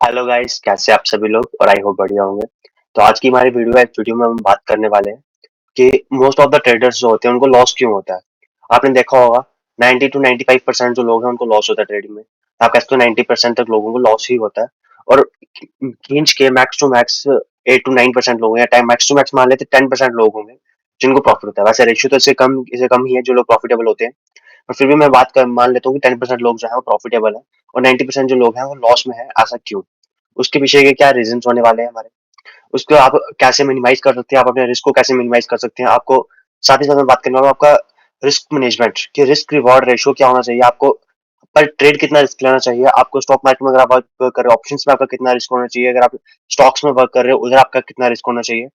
Hello guys, कैसे आप सभी लोग और आई होप बढ़िया होंगे। तो आज की हमारी वीडियो में हम बात करने वाले हैं कि मोस्ट ऑफ द ट्रेडर्स जो होते हैं उनको लॉस क्यों होता है। आपने देखा होगा 90 टू 95% जो लोग हैं उनको लॉस होता है ट्रेडिंग में। आप कहते हो 90% तक लोगों को लॉस ही होता है। और खींच के मैक्स टू मैक्स 8 to 9% लोग हैं, या टाइम मैक्स टू मैक्स मान लेते 10% लोग होंगे जिनको प्रॉफिट होता है। वैसे रेशियो तो इससे कम ही है जो लोग प्रॉफिटेबल होते हैं। पर फिर भी मैं बात कर मान लेता हूँ कि 10% लोग जो है वो प्रॉफिटेबल है और 90% जो लोग हैं वो लॉस में है। ऐसा क्यों? उसके पीछे के क्या रीजंस होने वाले हैं हमारे, उसको आप कैसे मिनिमाइज कर सकते हैं, आप अपने रिस्क को कैसे मिनिमाइज कर सकते हैं। आपको साथ ही साथ मैं बात करने वाला हूँ आपका रिस्क मैनेजमेंट कि रिस्क रिवॉर्ड रेशियो क्या होना चाहिए, आपको पर ट्रेड कितना रिस्क लेना चाहिए। आपको स्टॉक मार्केट में अगर आप वर्क कर रहे हो, ऑप्शंस में आपका कितना रिस्क होना चाहिए, अगर आप स्टॉक्स में वर्क कर रहे हो उधर आपका कितना रिस्क होना चाहिए।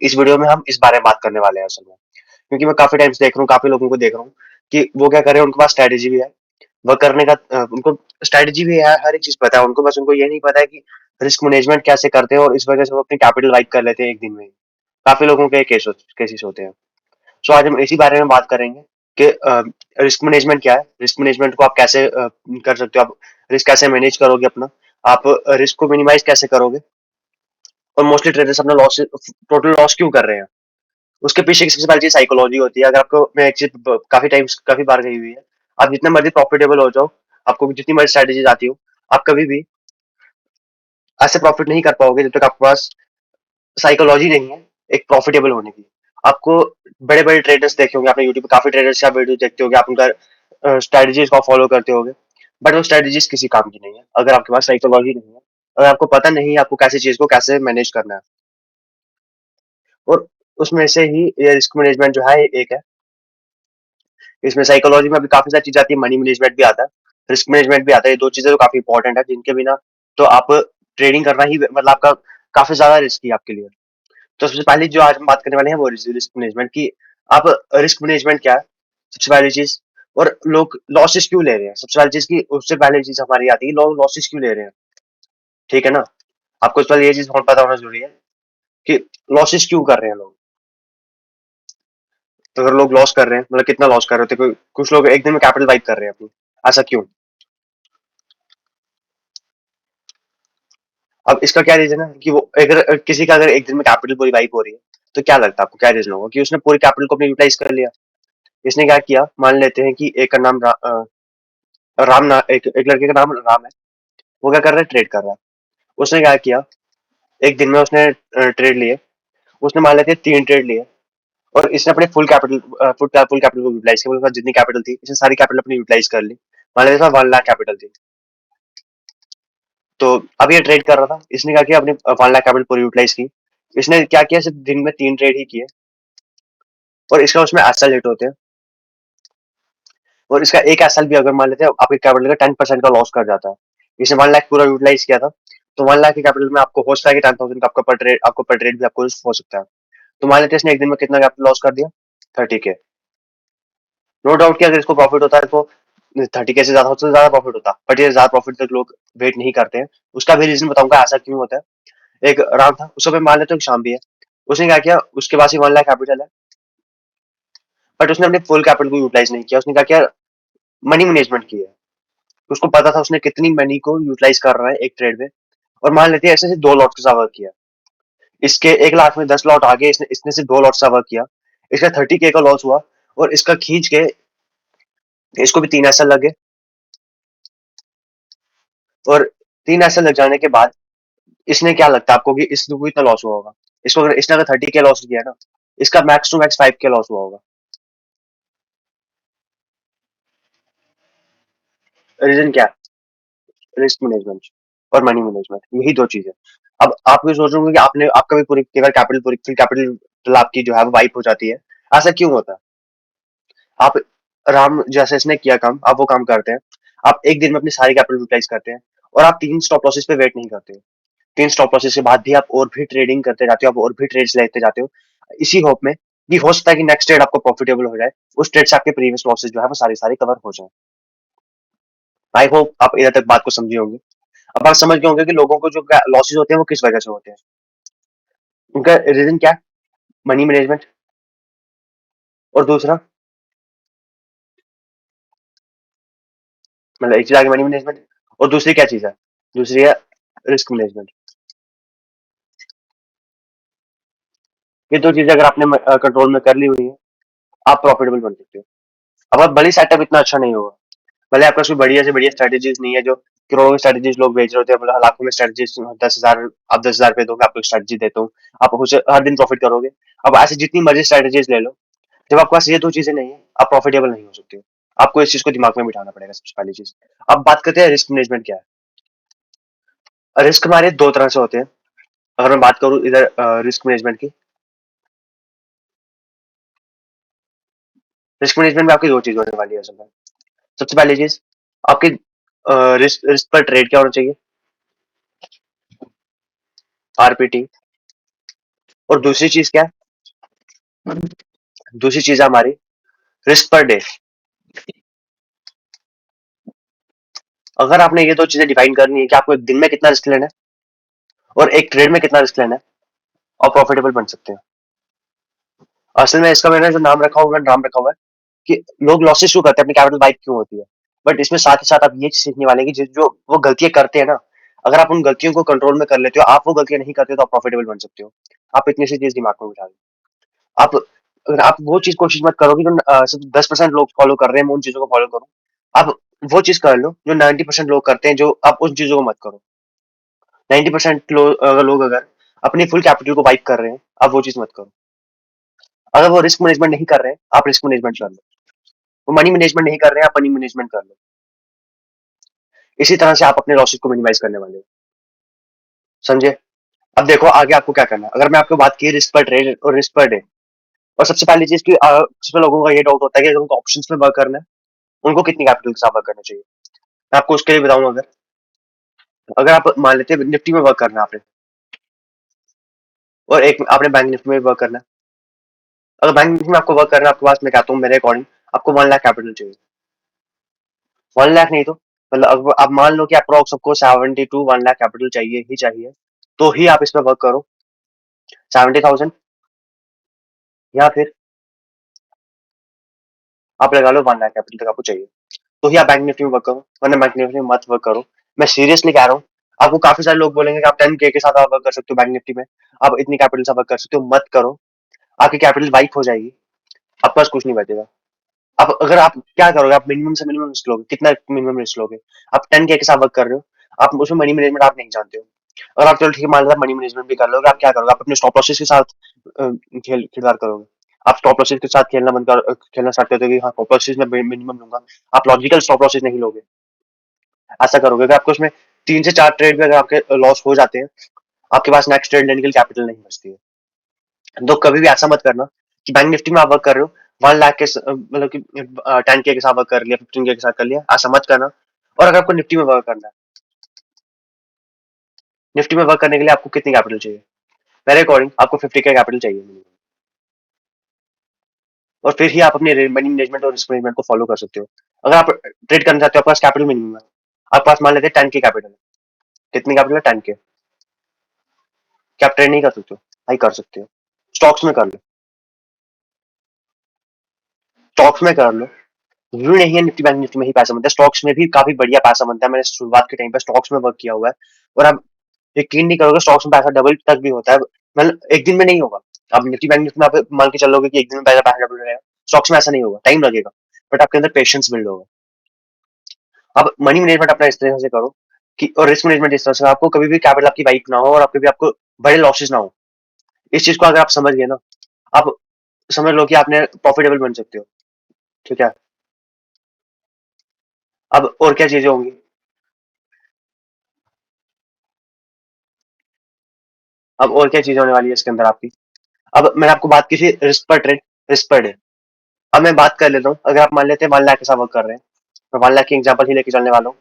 इस वीडियो में हम इस बारे में बात करने वाले हैं असल में, क्योंकि मैं काफी टाइम से देख रहा हूँ, काफी लोगों को देख रहा हूँ कि वो क्या कर रहे हैं, उनके पास स्ट्रेटेजी भी है, वह करने का उनको स्ट्रेटेजी भी है, हर एक चीज पता है उनको, बस उनको ये नहीं पता है कि रिस्क मैनेजमेंट कैसे करते हैं, और इस वजह से वो अपनी कैपिटल वाइप कर लेते हैं एक दिन में ही। काफी लोगों के केसेस होते हैं। सो आज हम इसी बारे में बात करेंगे कि रिस्क मैनेजमेंट क्या है, रिस्क मैनेजमेंट को आप कैसे कर सकते हो, आप रिस्क कैसे मैनेज करोगे अपना, आप रिस्क को मिनिमाइज कैसे करोगे, और मोस्टली ट्रेडर्स अपना लॉस टोटल लॉस क्यों कर रहे हैं। उसके पीछे की सबसे पहली चीज साइकोलॉजी होती है। अगर आपको मैं एक चीज काफी बार कही हुई है, आप जितना मर्जी प्रॉफिटेबल हो जाओ, आपको जितनी मर्जी स्ट्रेटेजीज आती हो, आप कभी भी ऐसे प्रॉफिट नहीं कर पाओगे जब तक आपके पास साइकोलॉजी नहीं है एक प्रॉफिटेबल होने की। आपको बड़े बड़े ट्रेडर्स देखे होंगे आपने यूट्यूब पे, काफी ट्रेडर्स का वीडियो देखते होंगे, आप उनका स्ट्रेटेजीज को फॉलो करते होंगे, बट वो स्ट्रेटेजीज किसी काम की नहीं है अगर आपके पास साइकोलॉजी नहीं है, अगर आपको पता नहीं है आपको कैसी चीज को कैसे मैनेज करना है। और उसमें से ही ये रिस्क मैनेजमेंट जो है एक है। इसमें साइकोलॉजी में भी काफी सारी चीजें आती है, मनी मैनेजमेंट भी आता है, रिस्क मैनेजमेंट भी आता है। ये दो चीजें तो काफी इंपॉर्टेंट है, जिनके बिना तो आप ट्रेडिंग करना ही मतलब आपका काफी ज्यादा रिस्की है आपके लिए। तो सबसे पहले जो आज हम बात करने वाले हैं वो रिस्क मैनेजमेंट की। आप रिस्क मैनेजमेंट क्या है सबसे पहली चीज, और लोग लॉसेस क्यों ले रहे हैं सबसे पहली चीज की। उससे पहले चीज हमारी आती है लोग लॉसेस क्यों ले रहे हैं, ठीक है ना। आपको इस पहले ये चीज बहुत पता होना जरूरी है कि लॉसेस क्यों कर रहे हैं लोग। तो अगर लोग लॉस कर रहे हैं मतलब कितना लॉस कर रहे होते हैं, कुछ लोग एक दिन में कैपिटल वाइप कर रहे हैं अपनी, ऐसा क्यों। अब इसका क्या रीजन है कि वो अगर किसी का अगर एक दिन में कैपिटल पूरी वाइप हो रही है, तो क्या लगता है आपको क्या रीजन होगा कि उसने पूरी कैपिटल को अपनी यूटिलाइज कर लिया। इसने क्या किया, मान लेते हैं कि एक का नाम राम ना एक लड़के का नाम राम है, वो क्या कर रहा है, ट्रेड कर रहा है। उसने क्या किया, एक दिन में उसने ट्रेड लिए, उसने मान लेते हैं 3 ट्रेड लिए, और इसने अपने फुल कैपिटल को यूटिलाइज किया, उसके पास जितनी कैपिटल थी इसने सारी कैपिटल अपनी यूटिलाइज कर ली। मान लेते हैं 1 लाख कैपिटल थी, तो अब ये ट्रेड कर रहा था, इसने क्या किया, अपनी 1 लाख कैपिटल पूरी यूटिलाइज की। इसने क्या किया, सिर्फ दिन में 3 ट्रेड ही किए, और इसका उसमें एसएल हिट होते हैं। और इसका एक एसएल भी अगर मान लेते हैं आपके कैपिटल का 10% का लॉस कर जाता है। इसने 1 लाख पूरा यूटिलाइज किया था, तो 1 लाख के कैपिटल में आपको हो सकता है कि 10,000 का आपको पर ट्रेड भी आपको हो सकता है। तो मान लेते हैं इसने एक दिन में कितना कैपिटल लॉस कर दिया, 30K। नो डाउट कि अगर इसको प्रॉफिट होता है तो 30K से ज्यादा, उससे ज्यादा प्रॉफिट होता, बट ये ज्यादा प्रॉफिट तक लोग वेट नहीं करते हैं। उसका भी रीजन बताऊंगा ऐसा क्यों होता है। एक राम था, उसको मैं मान लेता हूँ शाम भी है, उसने क्या किया, उसके पास ही 1 लाख कैपिटल है, बट उसने अपने फुल कैपिटल को यूटिलाइज नहीं किया। उसने क्या किया, मनी मैनेजमेंट किया। उसको पता था उसने कितनी मनी को यूटिलाइज कर रहा है एक ट्रेड में, और मान लेते हैं ऐसे 2 लॉट के साथ वर्क किया। इसके 1 लाख में 10 लॉट आगे, इसने इसने से 2 लॉट से वर्क किया, इसका 30K का लॉस हुआ, और इसका खींच के इसको भी 3 ऐसा लगे, और 3 ऐसा लग जाने के बाद इसने क्या लगता है आपको कि इसको इतना लॉस हुआ होगा। इसको अगर इसने अगर 30K लॉस किया ना, इसका max to max 5K loss हुआ होगा। रीजन क्या है, रिस्क मैनेजमेंट और मनी मैनेजमेंट, यही दो चीजें। अब आप ये सोच रहे होंगे कि आपने आपका भी पूरी कई बार कैपिटल पूरी फुल कैपिटल आपकी जो है वो वाइप हो जाती है, ऐसा क्यों होता है। आप राम जैसे इसने किया काम, आप वो काम करते हैं, आप एक दिन में अपनी सारी कैपिटल यूटिलाइज करते हैं, और आप 3 स्टॉप लॉसेस पे वेट नहीं करते हो। 3 स्टॉप लॉसेस के बाद भी आप और भी ट्रेडिंग करते जाते हो, आप और भी ट्रेड्स लेते जाते हो, इसी होप में कि हो सकता है कि नेक्स्ट ट्रेड आपको प्रॉफिटेबल हो जाए, उस ट्रेड से आपके प्रीवियस लॉसेस जो है वो सारे सारे कवर हो जाए। आई होप आप इधर तक बात को समझे होंगे। अब आप समझ गए होंगे कि लोगों को जो लॉसेस होते हैं वो किस वजह से होते हैं। उनका रीजन क्या है, मनी मैनेजमेंट, और दूसरा मतलब एक चीज आगे मनी मैनेजमेंट, और दूसरी क्या चीज है, दूसरी है रिस्क मैनेजमेंट। ये दो चीजें अगर आपने कंट्रोल में कर ली हुई है, आप प्रॉफिटेबल बन सकते हो। अब आप बड़ी सेटअप इतना अच्छा नहीं होगा, भले आपका कोई बढ़िया से बढ़िया स्ट्रेटेजीज नहीं है, जो करोड़ों में स्ट्रेटेजीज लोग बेच रहे होते हैं, मतलब लाखों में स्ट्रेटेजीज, 10,000, आप 10,000 पे दोगे, आपको स्ट्रेटेजी देता हूँ, आप उसे हर दिन प्रॉफिट करोगे। अब ऐसे जितनी मर्जी स्ट्रेटेजीज ले लो, जब आपके पास ये दो चीजें नहीं है, आप प्रॉफिटेबल नहीं हो सकते हो। आपको इस चीज को दिमाग में बिठाना पड़ेगा, सबसे पहली चीज। अब बात करते हैं रिस्क मैनेजमेंट क्या है। रिस्क हमारे दो तरह से होते हैं। अगर मैं बात करूं इधर रिस्क मैनेजमेंट की, रिस्क मैनेजमेंट में आपकी दो चीज होने वाली है असल में। सबसे पहली चीज, आपके रिस्क रिस्क पर ट्रेड क्या होना चाहिए, आरपीटी। और दूसरी चीज क्या है, दूसरी चीज है हमारी रिस्क पर डे। अगर आपने ये दो चीजें डिफाइन करनी है कि आपको एक दिन में कितना रिस्क लेना है और एक ट्रेड में कितना रिस्क लेना है, और प्रॉफिटेबल बन सकते हैं। असल में इसका मैंने जो नाम रखा हुआ है कि लोग लॉसेस क्यों करते हैं, अपनी कैपिटल वाइप क्यों होती है। बट इसमें साथ ही साथ आप ये सीखने वाले हैं कि जो वो गलतियां करते हैं ना, अगर आप उन गलतियों को कंट्रोल में कर लेते हो, आप वो गलतियां नहीं करते, तो आप प्रॉफिटेबल बन सकते हो। आप इतनी सी चीज दिमाग में बिठा लो। आप, अगर आप वो चीज कोशिश मत करो कि जो सिर्फ 10% लोग फॉलो कर रहे हैं, मैं उन चीजों को फॉलो करूँ। आप वो चीज कर लो जो 90% लोग करते हैं, जो आप उन चीजों को मत करो। 90% लोग अगर अपनी फुल कैपिटल को वाइप कर रहे हैं, आप वो चीज मत करो। अगर वो रिस्क मैनेजमेंट नहीं कर रहे हैं, आप रिस्क मैनेजमेंट कर लो। वो मनी मैनेजमेंट नहीं कर रहे हैं, आप मनी मैनेजमेंट कर लो। इसी तरह से आप अपने लॉसेस को मिनिमाइज करने वाले हो। समझे। अब देखो आगे आपको क्या करना है। अगर मैं आपको बात की रिस्क पर ट्रेड और रिस्क पर डे, और सबसे पहली चीज की सबसे लोगों का ये डाउट होता है कि अगर उनको ऑप्शंस में वर्क करना है, उनको कितनी कैपिटल के साथ वर्क करना चाहिए। मैं आपको उसके लिए बताऊं, अगर अगर आप मान लेते हैं निफ्टी में वर्क करना है आपने, और एक आपने बैंक निफ्टी में वर्क करना है। अगर बैंक निफ्टी में आपको वर्क करना है, आपके पास, मैं कहता हूँ मेरे अकॉर्डिंग, आपको 1 लाख कैपिटल चाहिए। 1 लाख नहीं तो, मतलब अब मान लो कि अप्रोक्स सबको 70 to 1 लाख कैपिटल चाहिए ही चाहिए, तो ही आप इसमें वर्क करो। 70,000, या फिर आप लगा लो 1 लाख कैपिटल तक आपको चाहिए, तो ही आप बैंक निफ्टी में वर्क करो, वरना बैंक निफ्टी में मत वर्क करो। मैं सीरियसली कह रहा हूँ। आपको काफी सारे लोग बोलेंगे कि आप 10K के साथ आप वर्क कर सकते हो बैंक निफ्टी में, आप इतनी कैपिटल से वर्क कर सकते हो, मत करो। आपकी कैपिटल वाइप हो जाएगी, आपके पास कुछ नहीं बचेगा। आप, अगर आप क्या करोगे, आप मिनिमम से मिनिमम रिस्क लोगे, कितना मिनिमम रिस्क लोगे। आप 10K के साथ वर्क कर रहे हो, आप उसमें मनी मैनेजमेंट आप नहीं जानते हो। और आप, चलो ठीक है, मान लो मनी मैनेजमेंट भी कर लोगे, आप क्या करोगे, आप अपने स्टॉप लॉसेस के साथ खिलवाड़ करोगे। आप स्टॉप लॉसेस के साथ खेलना स्टार्ट कर दोगे, हाँ स्टॉप लॉसेस में मिनिमम लूंगा। आप लॉजिकल स्टॉप लॉसेस नहीं लोगे। ऐसा करोगे, अगर आपको उसमें 3 से 4 ट्रेड में अगर आपके लॉस हो जाते हैं, आपके पास नेक्स्ट ट्रेड लेने के लिए कैपिटल नहीं बचती है। तो कभी भी ऐसा मत करना कि बैंक निफ्टी में आप वर्क कर रहे हो, 1 लाख के मतलब कि 10K के साथ वर्क कर लिया, 15K के साथ कर लिया, ऐसा मत करना। और अगर आपको निफ्टी में वर्क करना है, निफ्टी में वर्क करने के लिए आपको कितनी कैपिटल चाहिए, मेरे अकॉर्डिंग आपको 50K कैपिटल चाहिए minimum। और फिर ही आप अपने मनी मैनेजमेंट और रिस्क मैनेजमेंट को फॉलो कर सकते हो। अगर आप ट्रेड करना चाहते हो, आपके पास कैपिटल मिनिमम है, आपके पास मान लेते हैं 10K कैपिटल है। कितनी कैपिटल है, 10K। क्या आप ट्रेड नहीं कर सकते हो, नहीं कर सकते हो। स्टॉक्स में कर लो, स्टॉक्स में कर लो। जरूरी नहीं है निफ्टी बैंक निफ्टी में ही पैसा बनता है, स्टॉक्स में भी काफी बढ़िया पैसा बनता है। मैंने शुरुआत के टाइम पे स्टॉक्स में वर्क किया हुआ है, और आप यकीन नहीं करोगे, स्टॉक्स में पैसा डबल तक भी होता है। मतलब एक दिन में नहीं होगा। आप निफ्टी बैंक निफ्टी में आप मान के चलोगे कि एक दिन में पैसा पैसा डबल हो जाएगा, स्टॉक्स में ऐसा नहीं होगा, टाइम लगेगा। बट आपके अंदर पेशेंस बिल्ड होगा। आप मनी मैनेजमेंट अपना इस तरह से करो कि, और रिस्क मैनेजमेंट इस तरह से, आपको कभी भी कैपिटल आपकी वाइप ना हो, और कभी आपको बड़े लॉसेस ना हो। इस चीज को अगर आप समझ गए ना, आप समझ लो कि आपने प्रॉफिटेबल बन सकते हो। ठीक है। अब और क्या चीजें होंगी। अब और क्या चीजें होने वाली है इसके अंदर आपकी। अब मैंने आपको बात की थी रिस्क पर ट्रेड, रिस्क पर डे। अब मैं बात कर लेता हूँ, अगर आप मान लेते हैं 1 लाख के साथ वर्क कर रहे हैं, मैं 1 लाख की एग्जाम्पल ही लेके चलने वाला हूँ।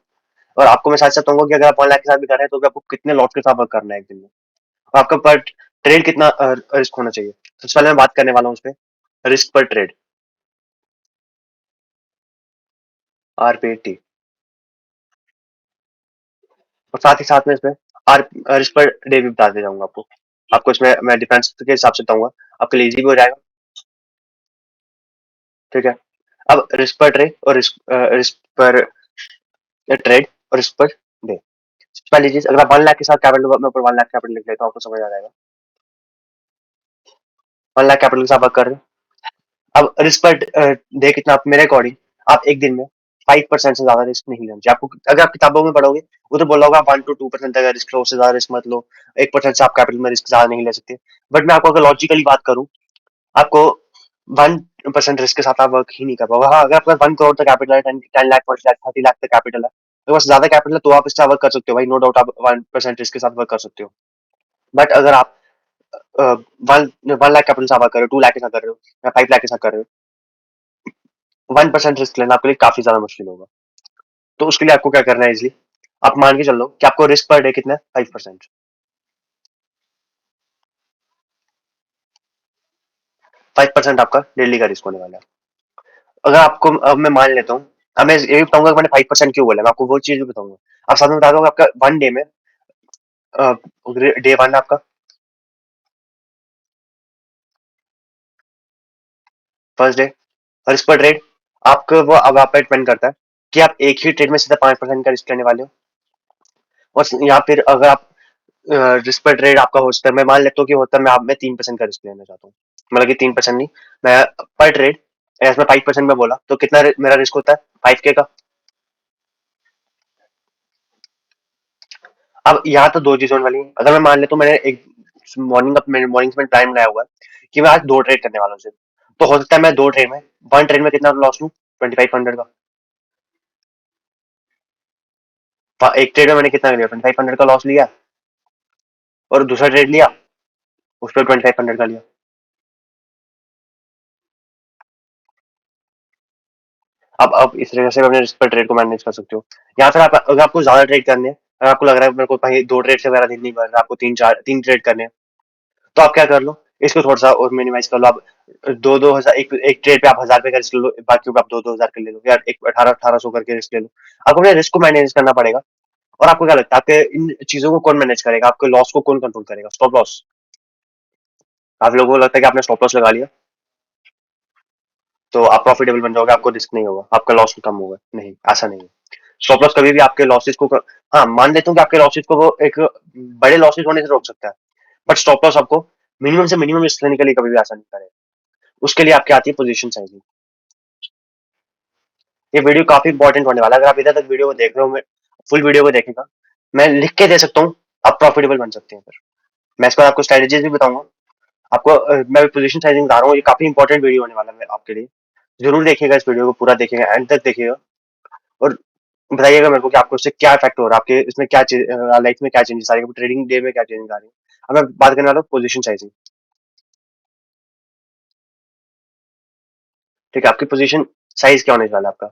और आपको मैं साथ साथ कहूंगा कि अगर आप 1 लाख के साथ भी कर रहे हैं, तो भी आपको कितने लॉट के साथ वर्क करना है एक दिन में, और आपका पर ट्रेड कितना रिस्क होना चाहिए। सबसे पहले मैं बात करने वाला हूँ उस पर, रिस्क पर ट्रेड, आरपीटी। और साथ ही साथ में इसमें आर रिस्क पर डे भी बताते जाऊंगा आपको। आपको इसमें मैं डिफेंस के हिसाब से बताऊंगा, आपके लिए इजी भी हो जाएगा। ठीक है। अब रिस्क पर ट्रेड और रिस्क पर ट्रेड और रिस्क पर डे। पहली चीज, अगर आप 1 लाख के साथ कैपिटल, मैं ऊपर 1 लाख कैपिटल लिख लेता हूँ, आपको समझ आ जाएगा। 1 लाख कैपिटल के साथ वर्क कर रहे हो। अब रिस्क पर डे कितना, आप मेरे अकॉर्डिंग आप एक दिन में 5% से ज्यादा रिस्क नहीं लेना चाहिए आपको। अगर आप किताबों में पढ़ोगे वो तो बोला होगा 1 to 2% अगर रिस्क लो, उससे ज्यादा रिस्क मत लो, 1% से आप कैपिटल में रिस्क ज्यादा नहीं ले सकते। बट मैं आपको अगर लॉजिकली बात करूं, आपको 1% रिस्क के साथ आप वर्क ही नहीं कर पाओगे। हाँ, अगर आपके पास 1 करोड़ का कैपिटल है, 10 लाख, 40 लाख, 30 लाख का कैपिटल है, तो बस ज्यादा कैपिटल है तो आप इससे वर्क कर सकते हो भाई, नो डाउट आप 1% रिस्क के साथ वर्क कर सकते हो। बट अगर आप वन 1 लाख कैपिटल से वर्क कर रहे हो, 2 लाख के साथ कर रहे हो, या 5 लाख के साथ कर रहे हो, 1% रिस्क लेना आपके लिए काफी ज्यादा मुश्किल होगा। तो उसके लिए आपको क्या करना है इजली, आप मान के चल लो कि आपको रिस्क पर डे कितना है, 5%। 5% आपका डेली का रिस्क होने वाला है। अगर आपको, अब मैं मान लेता हूँ, अब मैं ये भी बताऊंगा कि मैंने 5% क्यों बोला, मैं आपको वो चीज भी बताऊंगा। आप साथ में बता दो आपका वन डे में, डे वन आपका फर्स्ट डे, और इस पर ट्रेड आपका वो अब आप पे डिपेंड करता है कि आप एक ही ट्रेड में सीधा 5% का रिस्क लेने वाले हो, और या फिर अगर आप रिस्क पर ट्रेड आपका होता है, मैं मान लेता हूँ कि होता है, मैं 3% का रिस्क लेना चाहता हूँ, मतलब कि 3% नहीं, मैं पर ट्रेड, इसमें 5% में बोला तो कितना मेरा रिस्क होता है, 5K का। अब यहाँ तो दो चीज होने वाली है, अगर मैं मान लेता हूँ मैंने एक मॉर्निंग में टाइम लाया हुआ है कि मैं आज 2 ट्रेड करने वाला हूँ सिर्फ, तो हो सकता है मैं 2 ट्रेड में, वन ट्रेड में कितना लॉस लूँ, 2500 का। एक ट्रेड में मैंने कितना लिया, 2500 का लॉस लिया, और दूसरा ट्रेड लिया, उस पर 2500 का लिया। अब इस तरह से अपने रिस्क पर ट्रेड को मैनेज कर सकते हो। या फिर आप, अगर आपको ज्यादा ट्रेड करने हैं, अगर आपको लग रहा है मेरे को भाई 2 ट्रेड से मेरा दिन नहीं भर रहा, आपको तीन ट्रेड करने हैं, तो आप क्या कर लो, इसको थोड़ा सा और मिनिमाइज कर लो। आप दो हजार, एक ट्रेड पे आप 1000 रुपए का रिस्क ले लो, बाकी पे आप 2-2 हजार के ले लो, या एक 1800 करके रिस्क ले लो। आपको अपने रिस्क को मैनेज करना पड़ेगा। और आपको क्या लगता है, आपके इन चीजों को कौन मैनेज करेगा, आपके लॉस को कौन कंट्रोल करेगा, स्टॉप लॉस। आप लोगों को लगता है कि आपने स्टॉप लॉस लगा लिया तो आप प्रॉफिटेबल बन जाओगे, आपको रिस्क नहीं होगा, आपका लॉस कम होगा, नहीं, ऐसा नहीं है। स्टॉप लॉस कभी भी आपके लॉसेस को, हाँ मान लेता हूँ कि आपके लॉसेस को वो एक बड़े लॉसेस होने से रोक सकता है, बट स्टॉप लॉस आपको मिनिमम से मिनिमम रिस्क लेने के लिए कभी भी आसान नहीं करेगा। उसके लिए आपके आती है पोजीशन साइजिंग। ये वीडियो काफी इंपॉर्टेंट होने वाला है, अगर आप इधर तक वीडियो को देख रहे हो, मैं फुल वीडियो को देखेगा, मैं लिख के दे सकता हूँ, आप प्रॉफिटेबल बन सकते हैं फिर। मैं इसको आपको स्ट्रेटेजीज भी बताऊंगा आपको। मैं पोजीशन साइजिंग बता रहा हूँ, ये काफी इंपॉर्टेंट वीडियो होने वाला है आपके लिए। जरूर देखिएगा इस वीडियो को, पूरा देखिएगा, एंड तक देखिएगा, और बताइएगा मेरे को कि आपको इससे क्या इफेक्ट हो रहा है, आपके इसमें क्या लाइफ में क्या चेंजेस आ रही है, ट्रेडिंग डे में क्या चेंजेस आ रही है। अब मैं बात करने वाला हूँ पोजीशन साइजिंग। ठीक है, आपकी पोजीशन साइज क्या होने वाला है आपका।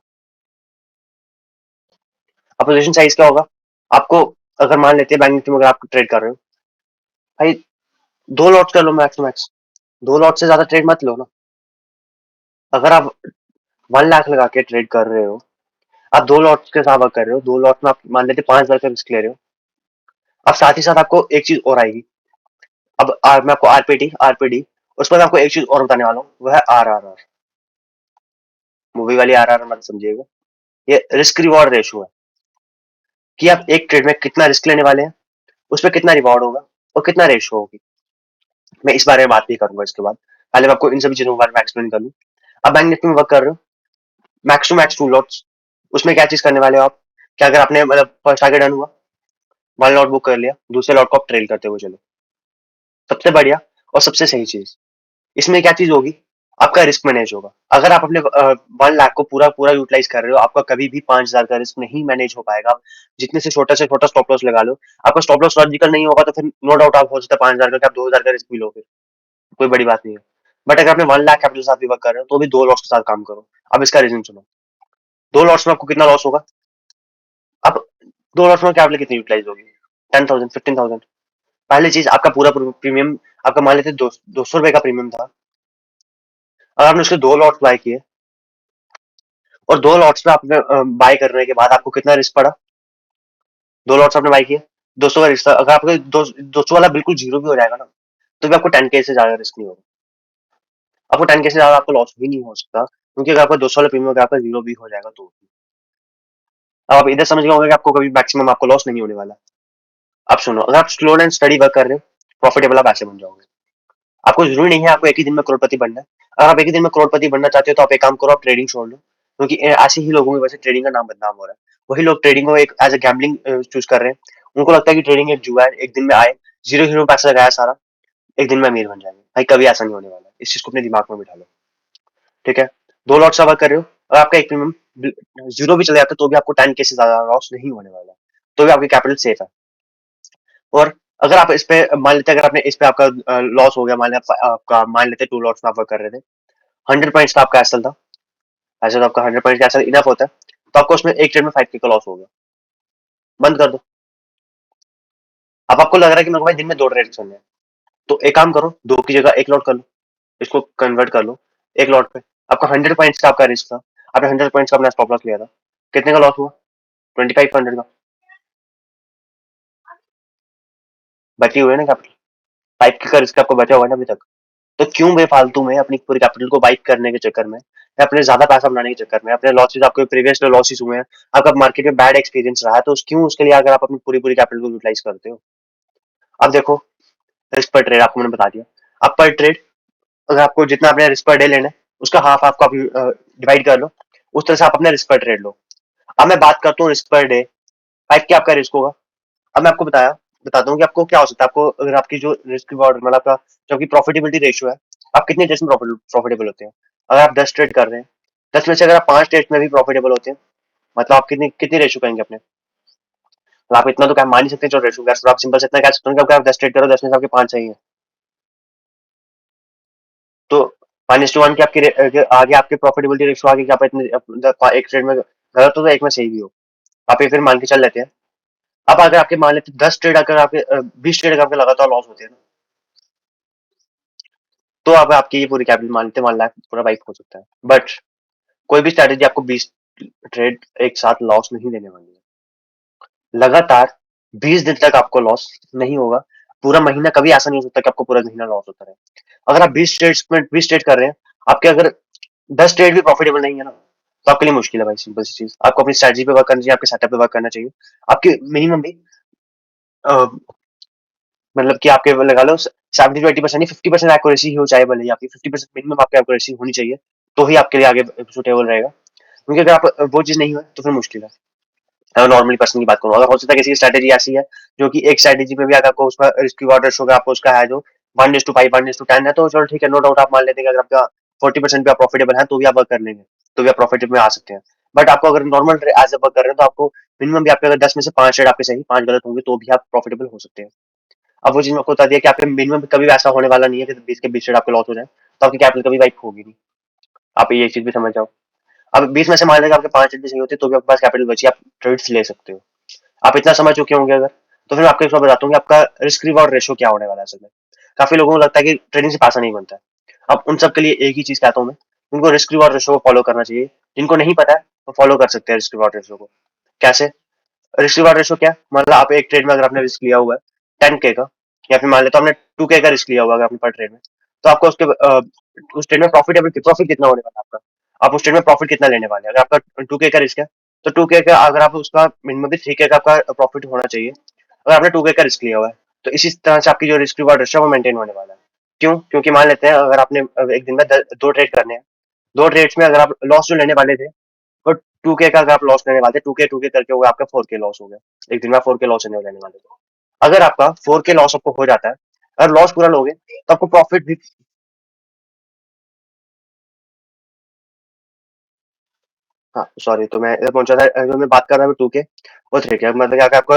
अब पोजीशन साइज क्या होगा आपको, अगर मान लेते हैं बैंक निफ्टी में अगर आप ट्रेड कर रहे हो, भाई 2 लॉट्स कर लो मैक्स टू मैक्स, 2 लॉट से ज्यादा ट्रेड मत लो ना। अगर आप 1 लाख लगा के ट्रेड कर रहे हो, आप 2 लॉट्स के साथ वर्क कर रहे हो, 2 लॉट में आप मान लेते 5 हजार का रिस्क ले रहे हो। अब साथ ही साथ आपको एक चीज और आएगी। अब मैं आपको आरपीडी, उस पर मैं आपको एक चीज और बताने वाला हूँ, वो है RRR। मूवी वाली RRR मत समझिएगा, ये रिस्क रिवॉर्ड रेशो है, कि आप एक ट्रेड में कितना रिस्क लेने वाले हैं, उस पर कितना रिवॉर्ड होगा, और कितना रेशो होगी। मैं इस बारे में बात नहीं करूंगा इसके बाद, पहले मैं आपको इन सभी चीजों के बारे में एक्सप्लेन कर लूँ। अब बैंक निफ्टी में वर्क कर रहे हो, मैक्स टू मैक्स 2 लॉट्स, उसमें क्या चीज करने वाले हो आप, क्या अगर आपने मतलब फर्स्ट टारगेट डन हुआ, 1 लॉट बुक कर लिया, दूसरे लॉट को आप ट्रेल करते हुए चलो, सबसे बढ़िया और सबसे सही चीज। इसमें क्या चीज होगी, आपका रिस्क मैनेज होगा। अगर आप अपने 1 लाख को पूरा पूरा यूटिलाइज कर रहे हो, आपका कभी भी 5 हजार का रिस्क नहीं मैनेज हो पाएगा। आप जितने से छोटा स्टॉप लॉस लगा लो, आपका स्टॉप लॉस लॉजिकल नहीं होगा तो फिर नो डाउट आप हो सकता है 5 हजार का आप 2 हजार का रिस्क भी लोगे, कोई बड़ी बात नहीं है। बट अगर आपने 1 लाख कैपिटल के साथ भी वर्क कर रहे हो, तो भी 2 लॉट्स के साथ काम करो। अब इसका रीजन सुनो, 2 लॉट्स में आपको कितना लॉस होगा। अब 2 लॉट्स में कैपिटल कितनी यूटिलाइज होगी, 10,000, 15,000। पहली चीज, आपका पूरा प्रीमियम, आपका मान लेते 200 रुपए का प्रीमियम था, और आपने उसके 2 लॉट्स बाय किए, और 2 लॉट्स में आपने बाय करने के बाद आपको कितना रिस्क पड़ा, 2 लॉट्स आपने बाय किए, 200 का रिस्क था। अगर आपको 200 वाला बिल्कुल जीरो भी हो जाएगा ना, तो भी आपको 10K से ज्यादा रिस्क नहीं होगा। आपको 10K से ज्यादा आपको लॉस भी नहीं हो सकता, क्योंकि अगर आपका 200 वाला प्रीमियम अगर आपका जीरो भी हो जाएगा तो। अब आप इधर समझ गए होंगे कि आपको कभी मैक्सिमम आपको लॉस नहीं होने वाला। अब सुनो, अगर आप स्लो एंड स्टडी वर्क कर रहे हो, प्रॉफिटेबल आप ऐसे बन जाओगे। आपको जरूरी नहीं है आपको एक ही दिन में करोड़पति बनना है। अगर आप एक ही दिन में करोड़पति बनना चाहते हो तो आप एक काम करो, आप ट्रेडिंग छोड़ लो, क्योंकि ऐसे ही लोगों की वजह से ट्रेडिंग का नाम बदनाम हो रहा है। वही लोग ट्रेडिंग को एक एज ए गैम्बलिंग चूज कर रहे हैं। उनको लगता है कि ट्रेडिंग एक जुआ है, एक दिन में आए, जीरो जीरो पैसा लगाया सारा, एक दिन में अमीर बन जाएंगे। भाई कभी ऐसा नहीं होने वाला, इस चीज को अपने दिमाग में बिठा लो। ठीक है, 2 लॉट्स वर्क कर रहे हो और आपका एक प्रीमियम जीरो भी चले जाता है तो भी आपको 10K से ज्यादा लॉस नहीं होने वाला, तो भी आपकी कैपिटल सेफ है। और अगर आप इस पे मान लेते, अगर आपने इस पे आपका लॉस हो गया, मान लेते आपका, मान लेते 2 लॉट्स में आप वर्क कर रहे थे, 100 पॉइंट्स का आपका एसएल था, ऐसे तो आपका 100 पॉइंट का एसएल इनफ होता है, तो आपको उसमें एक ट्रेड में 5K का लॉस हो गया, बंद कर दो। अब आपको लग रहा है कि मेरे को भाई दिन में 2 ट्रेड करने हैं, तो एक काम करो, दो की जगह एक लॉट कर लो, इसको कन्वर्ट कर लो एक लॉट पे। आपका 100 पॉइंट्स का आपका रिस्क था, आपने 100 पॉइंट्स का अपना स्टॉप लॉस लिया था, कितने का लॉस हुआ? 2500 का। बची हुई है ना कैपिटल, 5K का रिस्क आपको बचा हुआ है ना अभी तक। तो क्यों बेफालतू में अपनी पूरी कैपिटल को वाइप करने के चक्कर में, या अपने ज्यादा पैसा बनाने के चक्कर में, अपने लॉसेस, आपके प्रीवियस लॉसेस हुए हैं, आपका मार्केट में बैड एक्सपीरियंस रहा है, तो क्यों उसके लिए अगर आप अपनी पूरी पूरी कैपिटल को यूटिलाइज करते हो? अब देखो, रिस्क पर ट्रेड आपको मैंने बता दिया। अब पर ट्रेड, अगर आपको जितना अपने रिस्क पर डे लेना है, उसका हाफ हाफ को आप डिवाइड कर लो, उस तरह से आप अपने रिस्क पर ट्रेड लो। अब मैं बात करता हूँ रिस्क पर डे, 5K आपका रिस्क होगा। अब मैं आपको बताता हूँ कि आपको क्या हो सकता है, आपको अगर आपकी जो रिस्क रिवॉर्ड, मतलब आपका जो आपकी प्रॉफिटेबिलिटी रेशियो है, आप कितने ट्रेड्स में प्रॉफिटेबल होते हैं? अगर आप 10 ट्रेड कर रहे हैं, 10 में से अगर आप 5 ट्रेड में भी प्रॉफिटेबल होते हैं, मतलब आप कितनी कितनी रेशियो कहेंगे अपने? तो आप इतना तो क्या मान ही सकते हैं जो रेशियो, आप सिंपल से इतना कह सकते हो कि अगर आप 10 ट्रेड करो, 10 में से आपके 5 सही है, तो 5:1 की आपकी आगे आपके प्रॉफिटेबिलिटी रेशियो आगे, कि आप इतने एक ट्रेड में गलत हो तो एक में सही भी हो, आप ये फिर मान के चल लेते हैं। अब अगर आपके मान लेते 10 ट्रेड, अगर आपके 20 ट्रेड अगर आपके लगातार लॉस होते हैं ना, तो अब आपकी ये पूरी कैपिटल मान लेते 1 लाख पूरा वाइप हो सकता है। बट कोई भी स्ट्रैटेजी आपको 20 ट्रेड एक साथ लॉस नहीं देने वाली है। लगातार 20 दिन तक आपको लॉस नहीं होगा। पूरा महीना कभी ऐसा नहीं हो सकता कि आपको पूरा महीना लॉस होता रहे। अगर आप 20 ट्रेड कर रहे हैं, आपके अगर 10 ट्रेड भी प्रॉफिटेबल नहीं है ना, तो आपके लिए मुश्किल है भाई। सिंपल सी चीज, आपको अपनी स्ट्रेटजी पे वर्क करना चाहिए, आपके सेटअप पे वर्क करना चाहिए। आपके मिनिमम भी मतलब कि आपके लगा लो 70 to 80% नहीं, 50% एक्यूरेसी ही हो, चाहे भले ही आपकी 50% मिनिमम आपकी एक्यूरेसी होनी चाहिए, तो ही आपके लिए आगे सुटेबल रहेगा। क्योंकि अगर आप वो चीज नहीं है तो फिर मुश्किल है। अगर नॉर्मली पर्सन की बात करूँ, अगर हो सकता है किसी की स्ट्रेटेजी ऐसी है जो कि एक स्ट्रेटेजी में भी अगर आपको उसका रिस्क रिवॉर्ड रेशियो अगर आपको उसका है जो 1:5 1:10 है, तो चलो ठीक है, नो डाउट आप मान लेते हैं कि अगर आपका 40% भी आप प्रॉफिटेबल है तो भी आप वर्क कर लेंगे, तो भी आप प्रॉफिट में आ सकते हैं। बट आपको अगर नॉर्मल एज ए वर्क कर रहे हैं तो आपको मिनिमम भी, आपके अगर 10 में से 5 ट्रेड आपके सही, 5 गलत होंगे, तो भी आप प्रॉफिटेबल हो सकते हैं। अब वो चीज मैं आपको बता दिया कि आपके मिनिमम कभी भी ऐसा होने वाला नहीं है कि 20 के 20 ट्रेड आपके लॉस हो जाए, तो आपकी कैपिटल कभी वाइप होगी नहीं। आप ये चीज भी समझ जाओ। अब 20 में से मान लेगा आपके 5 ट्रेड भी सही होते तो भी आपके पास कैपिटल बची, आप ट्रेड्स ले सकते हो। आप इतना समझ चुके होंगे अगर, तो फिर मैं आपको एक बात बताता हूँ कि आपका रिस्क रिवॉर्ड रेशियो क्या होने वाला है असल में। काफी लोगों को लगता है कि ट्रेडिंग से पैसा नहीं बनता है। अब उन सब के लिए एक ही चीज कहता हूँ मैं, उनको रिस्क रिवॉर्ड रेशियो को फॉलो करना चाहिए। जिनको नहीं पता है वो फॉलो कर सकते हैं रिस्क रिवॉर्ड रेशियो को। कैसे? रिस्क रिवॉर्ड रेशियो क्या, मतलब आप एक ट्रेड में अगर आपने रिस्क लिया हुआ है 10K का, या फिर मान लेते आपने 2K का रिस्क लिया हुआ है आपने पर ट्रेड में, तो आपको उसके उस ट्रेड में प्रॉफिट कितना होने वाला है आपका, आप उस ट्रेड में प्रॉफिट कितना लेने वाले हैं? अगर आपका 2K का रिस्क है, तो 2K का अगर आप उसका मिनिमम भी 3K का आपका प्रॉफिट होना चाहिए, अगर आपने 2K का रिस्क लिया हुआ है, तो इसी तरह से आपकी जो रिस्क रिवॉर्ड रेशियो वो मेंटेन होने वाला है। क्यों? क्योंकि मान लेते हैं अगर आपने एक दिन में 2 ट्रेड करने हैं, 2 ट्रेड्स में अगर आप लॉस जो लेने वाले थे, तो 2K का अगर आप लॉस लेने वाले थे, 2K करके होगा आपका 4K लॉस हो गया। एक दिन में 4K लॉस लेने वाले थे, अगर आपका 4K लॉस आपको हो जाता है, अगर लॉस पूरा लोगे तो आपको प्रॉफिट भी, हाँ सॉरी, तो मैं इधर पहुंचा था, जो मैं बात कर रहा हूँ 2K और 3K, मतलब कि अगर आपको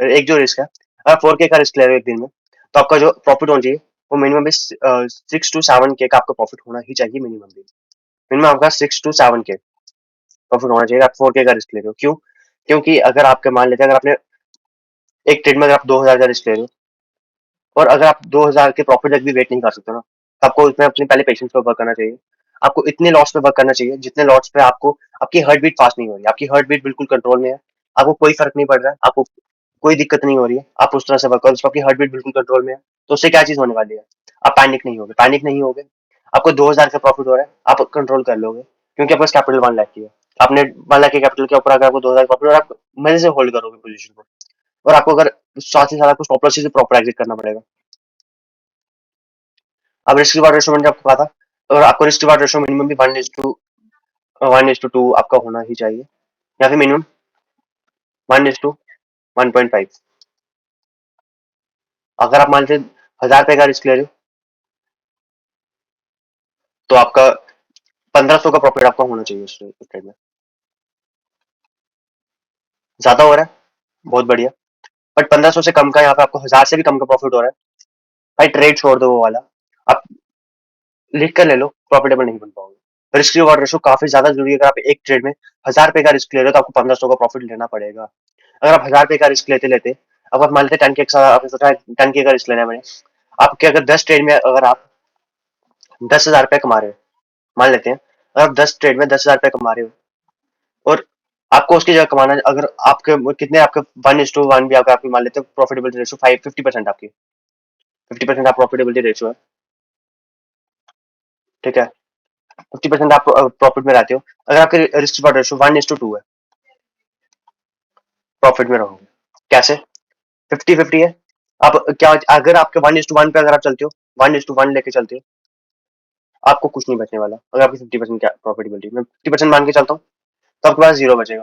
एक जो रिस्क है, अगर 4K का रिस्क ले रहे हो एक दिन में, तो आपका जो प्रॉफिट होना चाहिए वो मिनिमम भी 6 to 7K का आपका प्रॉफिट होना ही चाहिए मिनिमम भी। मिनिमम आपका 6 to 7K प्रॉफिट होना चाहिए, आप 4K का रिस्क ले रहे हो। क्यों? क्योंकि अगर आपके मान लेते हैं, अगर आपने एक ट्रेड में अगर आप 2,000 का रिस्क ले रहे हो, और अगर आप 2,000 के प्रॉफिट तक भी वेट नहीं कर सकते ना, तो आपको उसमें अपनी पहले पेशेंस पे वर्क करना चाहिए। आपको इतने लॉस पे वर्क करना चाहिए जितने लॉस पे आपको, आपकी हार्ट बीट फास्ट नहीं हो रही, आपकी हार्ट बीट बिल्कुल कंट्रोल में है, आपको कोई फर्क नहीं पड़ रहा है, आपको कोई दिक्कत नहीं हो रही है, आप उस तरह से वर्क करो जिसमें आपकी हार्ट बीट बिल्कुल कंट्रोल में है। तो उससे क्या चीज होने वाली है, आप पैनिक नहीं होगे। आपको 2,000 का प्रॉफिट हो रहा है, आप कंट्रोल कर लोगे, क्योंकि आपके पास कैपिटल 1 लाख की है। आपने 1 लाख के कैपिटल के ऊपर अगर आपको 2,000 प्रॉफिट, और आप मजे से होल्ड करोगे पोजीशन को, और आपको अगर साथ ही साथ आपको स्टॉप लॉस से प्रॉपर एग्जिट करना पड़ेगा। अब रिस्क रिवार्ड रेशो मैंने आपको कहा था, और आपको रिस्क रिवार्ड रेशो मिनिमम भी 1:2 आपका होना ही चाहिए, या फिर मिनिमम 1:1.5। अगर आप मान लीजिए 1,000 रुपए का रिस्क ले रहे हो, तो आपका 1,500 का प्रॉफिट आपका होना चाहिए उस ट्रेड में। ज्यादा हो रहा है, बहुत बढ़िया, बट 1,500 से कम का, यहाँ पे आपको 1,000 से भी कम का प्रॉफिट हो रहा है, भाई ट्रेड छोड़ दो वो वाला, आप लिख कर ले लो, प्रॉफिटेबल नहीं बन पाओगे। रिस्क रिवॉर्ड रेशो काफी ज्यादा जरूरी है। अगर आप एक ट्रेड में 1,000 रुपए का रिस्क ले रहे हो, तो आपको 1,500 का प्रॉफिट लेना पड़ेगा। अगर आप 1,000 रुपए का रिस्क लेते लेते, अब आप मान लेते 10K, आपने सोचा 10K का रिस्क लेना है मैंने, आपके अगर 10 ट्रेड में अगर आप 10,000 रुपए कमा रहे हो, मान लेते हैं अगर आप 10 ट्रेड में 10,000 रुपए कमा रहे हो, और आपको उसकी जगह कमाना है, अगर आपके कितने, आपके 1:1 भी अगर आपकी मान लेते हैं प्रॉफिटेबिलिटी रेशो 50% आपकी, 50% आप प्रॉफिटेबिलिटी रेशो है, ठीक है, 50% आप प्रॉफिट में रहते हो। अगर आपके रिस्क रिवॉर्ड रेशो 1:2 है, प्रॉफिट में रहोगे। कैसे? 50-50 है। आप क्या, अगर आपके 1:1 पे अगर आप चलते हो, 1:1 लेके चलते हो, आपको कुछ नहीं बचने वाला। अगर आपकी 50% प्रॉफिटेबिलिटी, मैं 50% मान के चलता हूँ, तो आपके पास जीरो बचेगा,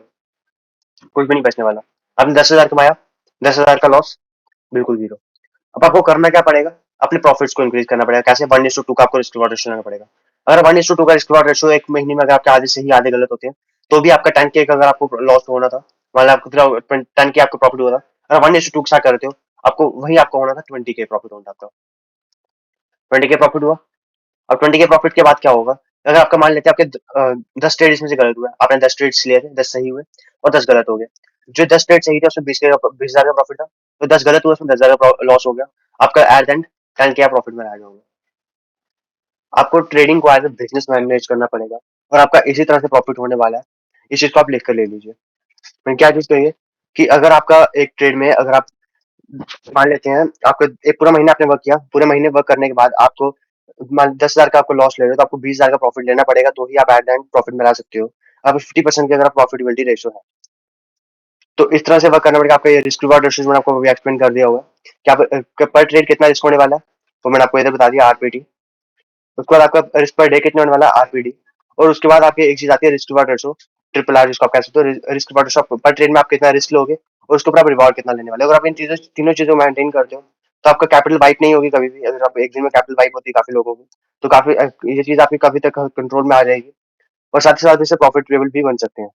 कुछ भी नहीं बचने वाला। आपने 10,000 कमाया, 10,000 का लॉस, बिल्कुल जीरो। अब आपको करना क्या पड़ेगा, अपने प्रॉफिट्स को इंक्रीज करना पड़ेगा। कैसे? 1:2 का आपको रिस्क रिवॉर्ड रेशो लेना पड़ेगा। अगर 1:2 का रिस्क रिवॉर्ड रेशो एक महीने में अगर आपके आधे से ही आधे गलत होते हैं, तो भी आपका 10K का अगर आपको लॉस होना था, मान आपको 10K आपको प्रॉफिट हुआ था, अगर 1:2 के साथ कर रहे हो, आपको वही आपको होना था 20K प्रॉफिट होना था आपका। 20K प्रॉफिट हुआ। और 20K प्रॉफिट के बाद क्या होगा, अगर आपका मान लेते हैं आपके 10 ट्रेड इसमें से गलत हुआ, आपने 10 ट्रेड्स लिए थे, 10 सही हुए और 10 गलत हो गए। जो 10 ट्रेड सही थे उसमें 20,000 का प्रॉफिट था, तो 10 गलत हुआ उसमें 10,000 का लॉस हो गया। आपका एट एंड 10K प्रॉफिट में आ जाओगे। आपको ट्रेडिंग को एज ए बिजनेस मैनेज करना पड़ेगा, और आपका इसी तरह से प्रॉफिट होने वाला है। इस चीज को आप लिख कर ले लीजिए। मैं क्या चीज कहिए कि अगर आपका एक ट्रेड में अगर आप मान लेते हैं, आपको एक पूरा महीना आपने वर्क किया, पूरे महीने वर्क करने के बाद आपको मान 10,000 का आपको लॉस ले रहे हो, तो आपको 20,000 का प्रॉफिट लेना पड़ेगा, तो ही आप एट द एंड प्रॉफिट में ला सकते हो। अब 50% की अगर प्रॉफिटेबिलिटी रेशो है, तो इस तरह से वर्क करना पड़ेगा। आपका ये रिस्क रिवॉर्ड रेशो मैंने आपको एक्सप्लेन कर दिया होगा कि आप पर ट्रेड कितना रिस्क होने वाला है, तो मैंने आपको इधर बता दिया, आरपीटी। उसके बाद आपका रिस्क पर डे कितने होने वाला है, आरपीडी। और उसके बाद आपकी एक चीज आती है risk reward ratio, triple R जिसको आप कह सकते हो। रिस्क रिवॉर्ड रेशो पर ट्रेड में आप कितना रिस्क लोगे, और उसके ऊपर आप रिवॉर्ड कितना लेने वाले हो। अगर आप इन चीजों तीनों चीजों को मेंटेन करते हो, तो आपका कैपिटल वाइप नहीं होगी कभी भी। अगर आप एक दिन में कैपिटल वाइप होती है काफी लोगों की, तो काफी ये चीज आपकी काफी तक कंट्रोल में आ जाएगी, और साथ ही साथ इससे प्रॉफिटेबल भी बन सकते हैं।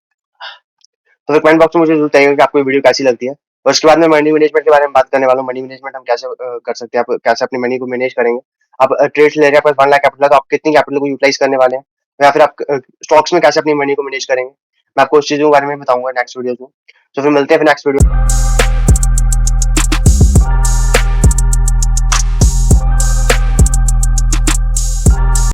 तो कमेंट बॉक्स में मुझे जरूर बताइएगा कि आपको ये वीडियो कैसी लगती है। और उसके बाद में मनी मैनेजमेंट के बारे में बात करने वाला हूँ। मनी मैनेजमेंट हम कैसे कर सकते हैं, आप कैसे अपनी मनी को मैनेज करेंगे। आप ट्रेड ले रहे हैं, 1 लाख कैपिटल है, तो आप कितनी कैपिटल को यूटिलाइज करने वाले हैं, या फिर आप स्टॉक्स में कैसे अपनी मनी को मैनेज करेंगे, मैं आपको उस चीजों के बारे में बताऊंगा नेक्स्ट वीडियो में। तो फिर मिलते हैं फिर नेक्स्ट वीडियो।